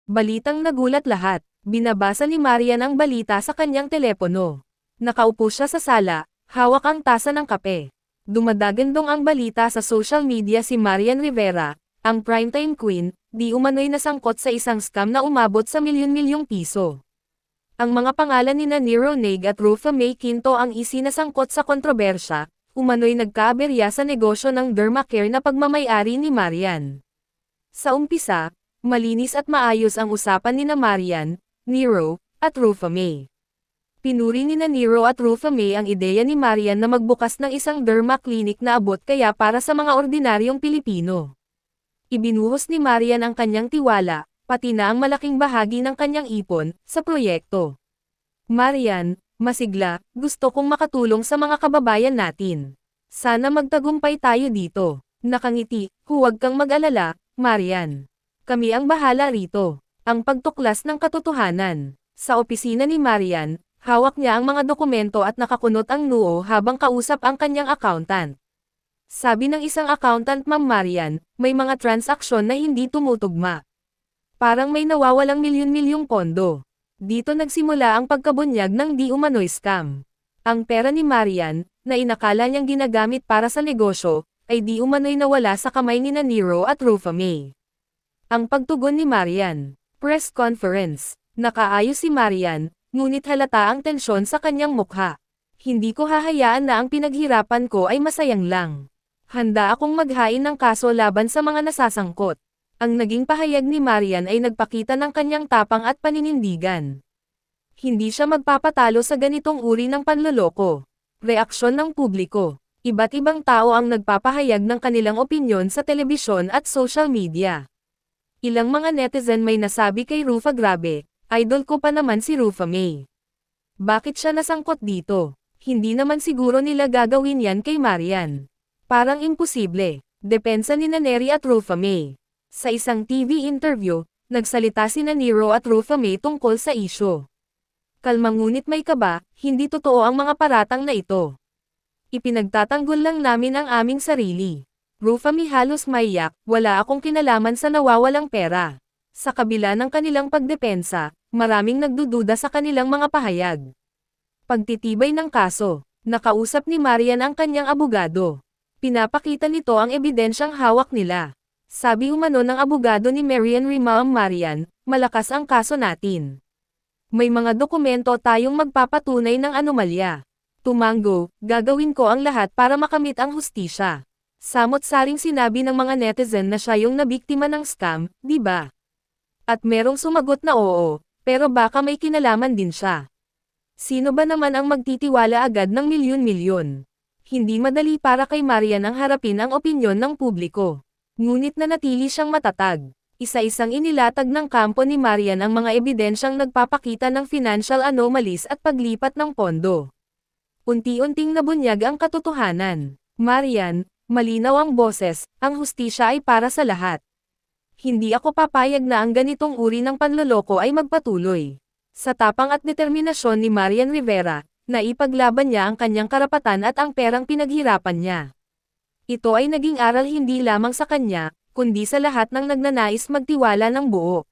Balitang nagulat lahat. Binabasa ni Marian ang balita sa kanyang telepono. Nakaupo siya sa sala, hawak ang tasa ng kape. Dumadagandong ang balita sa social media si Marian Rivera, ang primetime queen, di umano'y nasangkot sa isang scam na umabot sa milyon-milyong piso. Ang mga pangalan ni Nero Neg at Rufa May Quinto ang isinasangkot sa kontrobersya, umano'y nagkaaberya sa negosyo ng Dermacare na pagmamayari ni Marian. Sa umpisa, malinis at maayos ang usapan ni Marian, Nero, at Rufa May. Pinuri ni Nero at Rufa May ang ideya ni Marian na magbukas ng isang derma clinic na abot kaya para sa mga ordinaryong Pilipino. Ibinuhos ni Marian ang kanyang tiwala, pati na ang malaking bahagi ng kanyang ipon, sa proyekto. Marian, masigla, gusto kong makatulong sa mga kababayan natin. Sana magtagumpay tayo dito. Nakangiti, huwag kang mag-alala, Marian. Kami ang bahala rito. Ang pagtuklas ng katotohanan. Sa opisina ni Marian, hawak niya ang mga dokumento at nakakunot ang noo habang kausap ang kanyang accountant. Sabi ng isang accountant, Ma'am Marian, may mga transaksyon na hindi tumutugma. Parang may nawawalang milyon-milyong pondo. Dito nagsimula ang pagkabunyag ng di umano'y scam. Ang pera ni Marian, na inakala niyang ginagamit para sa negosyo, ay di umano'y nawala sa kamay ni Nero at Rufa May. Ang pagtugon ni Marian. Press conference. Nakaayos si Marian, ngunit halata ang tensyon sa kanyang mukha. Hindi ko hahayaan na ang pinaghirapan ko ay masayang lang. Handa akong maghain ng kaso laban sa mga nasasangkot. Ang naging pahayag ni Marian ay nagpakita ng kanyang tapang at paninindigan. Hindi siya magpapatalo sa ganitong uri ng panloloko. Reaksyon ng publiko. Iba't ibang tao ang nagpapahayag ng kanilang opinyon sa telebisyon at social media. Ilang mga netizen may nasabi kay Rufa, grabe, idol ko pa naman si Rufa May. Bakit siya nasangkot dito? Hindi naman siguro nila gagawin yan kay Marian. Parang imposible. Depensa ni Neri at Rufa May. Sa isang TV interview, nagsalita si Nero at Rufa May tungkol sa isyo. Kalma ngunit may kaba, hindi totoo ang mga paratang na ito. Ipinagtatanggol lang namin ang aming sarili. Rufa May halos maiyak, wala akong kinalaman sa nawawalang pera. Sa kabila ng kanilang pagdepensa, maraming nagdududa sa kanilang mga pahayag. Pagtitibay ng kaso, nakausap ni Marian ang kanyang abogado. Pinapakita nito ang ebidensyang hawak nila. Sabi umano ng abogado ni Marian Rima, Marian, malakas ang kaso natin. May mga dokumento tayong magpapatunay ng anomalya. Tumango, gagawin ko ang lahat para makamit ang hustisya. Samot-saring sinabi ng mga netizen na siya yung nabiktima ng scam, di ba? At merong sumagot na oo, pero baka may kinalaman din siya. Sino ba naman ang magtitiwala agad ng milyon-milyon? Hindi madali para kay Marian ang harapin ang opinyon ng publiko. Ngunit nanatili siyang matatag. Isa-isang inilatag ng kampo ni Marian ang mga ebidensyang nagpapakita ng financial anomalies at paglipat ng pondo. Unti-unting nabunyag ang katotohanan. Marian, malinaw ang boses, ang hustisya ay para sa lahat. Hindi ako papayag na ang ganitong uri ng panloloko ay magpatuloy. Sa tapang at determinasyon ni Marian Rivera, naipaglaban niya ang kanyang karapatan at ang perang pinaghirapan niya. Ito ay naging aral hindi lamang sa kanya, kundi sa lahat ng nagnanais magtiwala ng buo.